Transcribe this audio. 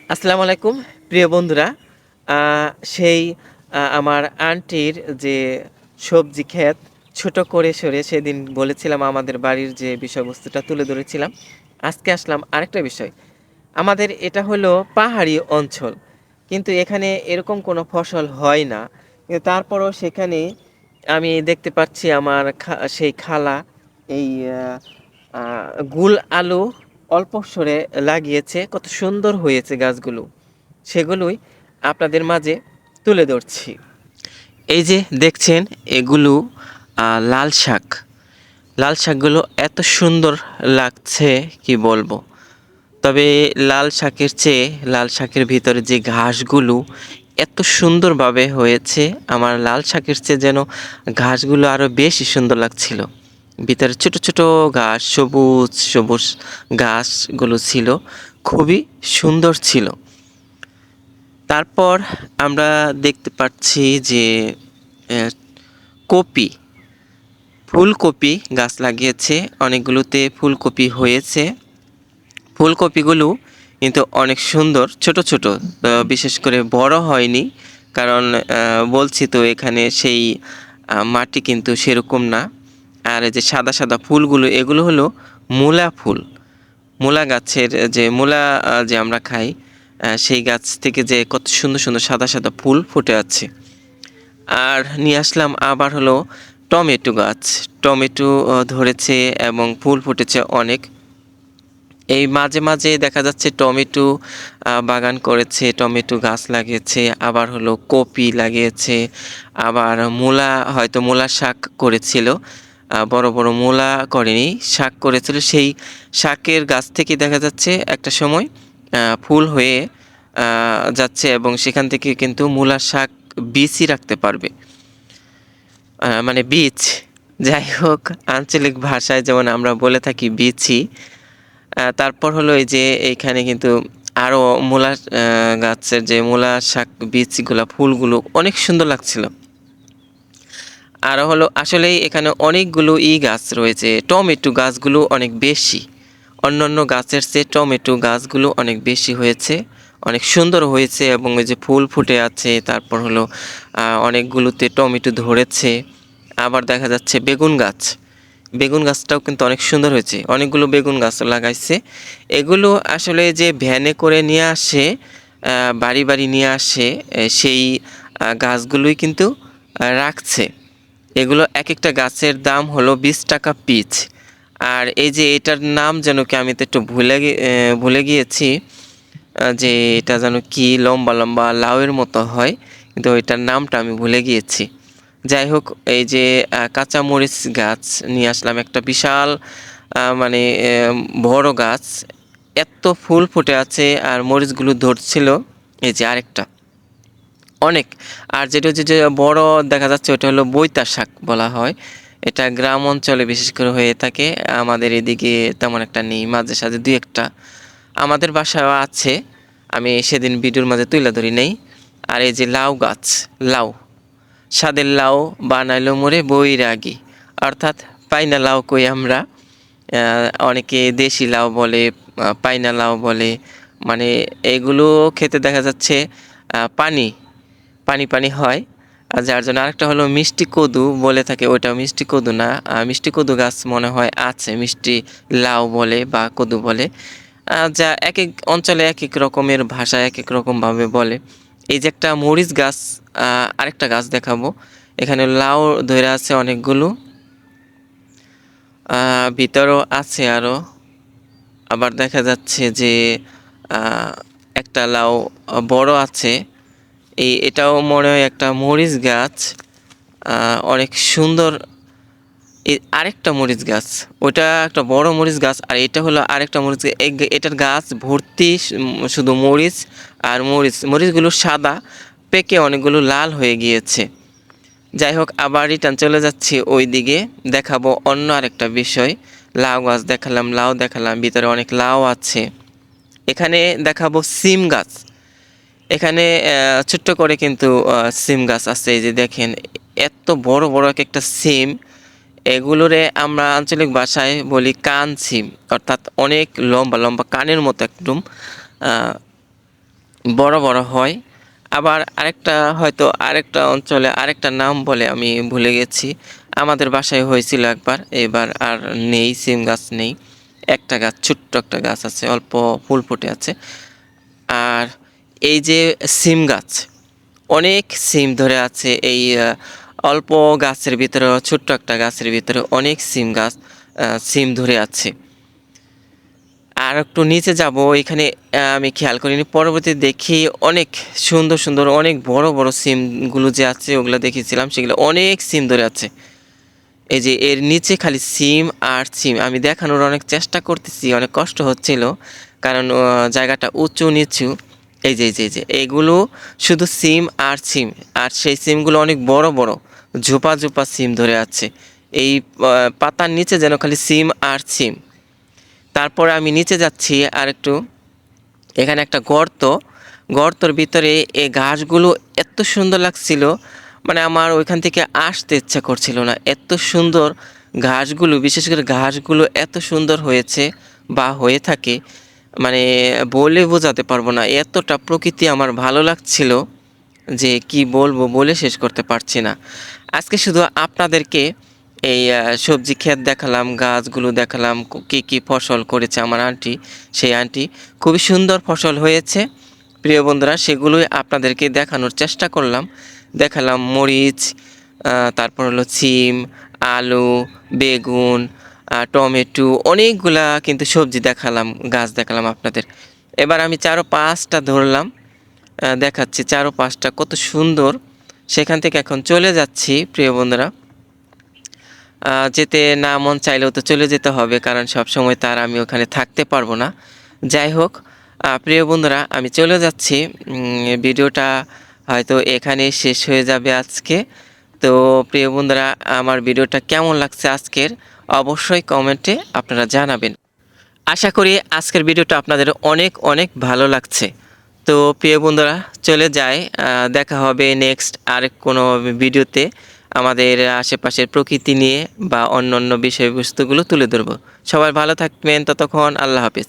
আসসালামু আলাইকুম প্রিয় বন্ধুরা। সেই আমার আন্টির যে সবজি ক্ষেত ছোট করে সরে সেদিন বলেছিলাম আমাদের বাড়ির যে বিষয়বস্তুটা তুলে ধরেছিলাম। আজকে আসলাম আরেকটা বিষয়। আমাদের এটা হলো পাহাড়ি অঞ্চল। কিন্তু এখানে এরকম কোনো ফসল হয় না। কিন্তু তারপরও সেখানে আমি দেখতে পাচ্ছি আমার সেই খালা এই আ আ গুল আলু অল্প সরে লাগিয়েছে। কত সুন্দর হয়েছে গাছগুলো। সেগুলোই আপনাদের মাঝে তুলে ধরছি। এই যে দেখছেন এগুলো লাল শাক। লাল শাকগুলো এত সুন্দর লাগছে কি বলবো। তবে লাল শাকের চেয়ে লাল শাকের ভিতরে যে ঘাসগুলো এত সুন্দরভাবে হয়েছে, আমার লাল শাকের চেয়ে যেন ঘাসগুলো আরো বেশি সুন্দর লাগছিল। ভিতরে ছোট, ছোট ঘাস সবুজ, সবুজ ঘাসগুলো ছিল। খুবই সুন্দর ছিল। তারপর আমরা দেখতে পাচ্ছি যে অ্যা কপি, ফুলকপি গাছ লাগিয়েছে। অনেকগুলোতে ফুলকপি হয়েছে। ফুলকপিগুলো কিন্তু অনেক সুন্দর ছোট, ছোট। বিশেষ করে বড় হয়নি। কারণ বলছি তো এখানে সেই মাটি কিন্তু সেরকম না। আর এই যে সাদা, সাদা ফুলগুলো এগুলো হলো মূলা ফুল। মূলা গাছের যে মূলা যে আমরা খাই, সেই গাছ থেকে যে কত সুন্দর, সুন্দর সাদা, সাদা ফুল ফুটে আছে। আর নিয়ে আসলাম আবার হলো টমেটো গাছ। টমেটো ধরেছে এবং ফুল ফুটেছে অনেক। এই মাঝে, মাঝে দেখা যাচ্ছে টমেটো বাগান করেছে, টমেটো গাছ লাগিয়েছে, আবার হলো কপি লাগিয়েছে, আবার মূলা হয়তো মূলার শাক করেছিল। বড়, বড় মূলা করেনি, শাক করেছিল। সেই শাকের গাছ থেকে দেখা যাচ্ছে একটা সময় ফুল হয়ে যাচ্ছে এবং সেখান থেকে কিন্তু মূলার শাক বীজই রাখতে পারবে। মানে বীজ। যাই হোক আঞ্চলিক ভাষায় যেমন আমরা বলে থাকি বিচি। তারপর হলো এই যে এইখানে কিন্তু আরো মূলা গাছের যে মূলা শাক বীজগুলা ফুলগুলো অনেক সুন্দর লাগছিল। আরো হলো আসলেই এখানে অনেকগুলো গাছ রয়েছে। টমেটো গাছগুলো অনেক বেশি। অন্যান্য গাছের চেয়ে টমেটো গাছগুলো অনেক বেশি হয়েছে। অনেক সুন্দর হয়েছে এবং ওই যে ফুল ফুটে আছে। তারপর হলো অনেকগুলোতে টমেটো ধরেছে। আবার দেখা যাচ্ছে বেগুন গাছ। বেগুন গাছটাও কিন্তু অনেক সুন্দর হয়েছে। অনেকগুলো বেগুন গাছ লাগাইছে। এগুলো আসলে যে ভ্যানে করে নিয়ে আসে, বাড়ি, বাড়ি নিয়ে আসে, সেই গাছগুলোই কিন্তু রাখছে। এগুলো একেকটা গাছের দাম হলো ৳20 পিচ। আর এই যে এটার নাম যেন কি আমি তো একটু ভুলে গিয়েছি। যে এটা যেন কি লম্বা, লম্বা লাউয়ের মতো হয়। কিন্তু এটার নামটা আমি ভুলে গিয়েছি। যাই হোক এই যে কাঁচামরিচ গাছ নিয়ে আসলাম একটা বিশাল মানে বড় গাছ। এত ফুল ফুটে আছে আর মরিচগুলো ধরছিল। এই যে আরেকটা অনেক। আর যেটা হচ্ছে যে বড় দেখা যাচ্ছে ওটা হলো বইতা শাক বলা হয়। এটা গ্রাম অঞ্চলে বিশেষ করে হয়ে থাকে। আমাদের এদিকে তেমন একটা নেই। মাঝে সাঝে ২-১ টা। আমাদের বাসায়ও আছে। আমি সেদিন ভিডিওর মাঝে তুইলা ধরি নাই। আর এই যে লাউ গাছ, লাউ। সাদের লাউ বানাইলো মোরে বৈরাগী। অর্থাৎ পাইনা লাউ কই আমরা। অনেকে দেশি লাউ বলে, পাইনা লাউ বলে। মানে এগুলো খেতে দেখা যাচ্ছে পানি, পানি, পানি হয়। যার জন্য আরেকটা হলো মিষ্টি কদু বলে থাকে, ওইটা মিষ্টি কদু না। মিষ্টি কদু গাছ মনে হয় আছে, মিষ্টি লাউ বলে বা কদু বলে। যা একেক অঞ্চলে একেক রকমের ভাষায় একেক রকমভাবে বলে। এই যে একটা মরিচ গাছ, আরেকটা গাছ দেখাবো। এখানে লাউ ধইরা আছে অনেকগুলো। ভিতরেও আছে আরো। আবার দেখা যাচ্ছে যে আ একটা লাউ বড় আছে। এটাও মনে হয় একটা মরিচ গাছ। অনেক সুন্দর। আরেকটা মরিচ গাছ। ওইটা একটা বড় মরিচ গাছ আর এটা হলো আরেকটা মরিচ গাছ। এটার গাছ ভর্তি শুধু মরিচ আর মরিচ। মরিচগুলো সাদা, পেকে অনেকগুলো লাল হয়ে গিয়েছে। যাই হোক আবার রিটার্ন চলে যাচ্ছি ওইদিকে। দেখাবো অন্য আরেকটা বিষয়। লাউ গাছ দেখালাম, লাউ দেখালাম, ভিতরে অনেক লাউ আছে। এখানে দেখাবো সিম গাছ। এখানে ছোট্ট করে কিন্তু সিম গাছ আছে। এই যে দেখেন এত বড়, বড় একেকটা সিম। এগুলোরে আমরা আঞ্চলিক ভাষায় বলি কান সিম। অর্থাৎ অনেক লম্বা, লম্বা কানের মতো একদম। আ বড় বড় হয়। আবার আরেকটা অঞ্চলে আরেকটা নাম বলে আমি ভুলে গেছি। আমাদের বাসায় হয়েছিল একবার, এবার আর নেই, সিম গাছ নেই। একটা গাছ, ছোট্ট একটা গাছ আছে, অল্প ফুল ফুটে আছে। আর এই যে সিম গাছ, অনেক সিম ধরে আছে এই অল্প গাছের ভিতরে, ছোট্ট একটা গাছের ভিতরে অনেক সিম ধরে আছে। আর একটু নিচে যাব, এখানে আমি খেয়াল করিনি, পরবর্তীতে দেখি অনেক সুন্দর সুন্দর অনেক বড় বড় সিমগুলো যে আছে ওগুলো দেখেছিলাম, সেগুলো অনেক সিম ধরে আছে। এই যে এর নিচে খালি সিম আর সিম, আমি দেখানোর অনেক চেষ্টা করতেছি, অনেক কষ্ট হচ্ছিল, কারণ জায়গাটা উঁচু নিচু। এই যে এগুলো শুধু সিম আর সিম, আর সেই সিমগুলো অনেক বড় বড় ঝোপা ঝোপা সিম ধরে আছে। এই পাতার নিচে যেন খালি সিম আর সিম। তারপরে আমি নিচে যাচ্ছি আর একটু, এখানে একটা গর্তর ভিতরে এই ঘাসগুলো এত সুন্দর লাগছিল, মানে আমার ওইখান থেকে আসতে ইচ্ছা করছিল না, এত সুন্দর ঘাসগুলো, বিশেষ করে ঘাসগুলো এত সুন্দর হয়েছে বা হয়ে থাকে, মানে বলে বোঝাতে পারবো না, এতটা প্রকৃতি আমার ভালো লাগছিল যে কি বলবো, বলে শেষ করতে পারছি না। আজকে শুধু আপনাদেরকে এই সবজি ক্ষেত দেখালাম, গাছগুলো দেখালাম, কী কী ফসল করেছে আমার আন্টি। সেই আন্টি খুবই সুন্দর ফসল হয়েছে প্রিয় বন্ধুরা, সেগুলোই আপনাদেরকে দেখানোর চেষ্টা করলাম। দেখালাম মরিচ, তারপর হলো সিম, আলু, বেগুন, টমেটো, অনেকগুলা কিন্তু সবজি দেখালাম, গাছ দেখালাম আপনাদের। এবার আমি 4-5টা ধরলাম, দেখাচ্ছি 4-5টা কত সুন্দর। সেখান থেকে এখন চলে যাচ্ছি প্রিয় বন্ধুরা। যেতে না মন চাইলেও তো চলে যেতে হবে, কারণ সব সময় তার আমি ওখানে থাকতে পারবো না। যাই হোক প্রিয় বন্ধুরা, আমি চলে যাচ্ছি। ভিডিওটা হয়তো এখানেই শেষ হয়ে যাবে আজকে। তো প্রিয় বন্ধুরা, আমার ভিডিওটা কেমন লাগছে আজকের, অবশ্যই কমেন্টে আপনারা জানাবেন। আশা করি আজকের ভিডিওটা আপনাদের অনেক অনেক ভালো লাগছে। তো প্রিয় বন্ধুরা, চলে যাই, দেখা হবে নেক্সট আরেক কোনো ভিডিওতে, আমাদের আশেপাশের প্রকৃতি নিয়ে বা অন্য অন্য বিষয়বস্তুগুলো তুলে ধরবো। সবাই ভালো থাকবেন, ততক্ষণ আল্লাহ হাফেজ।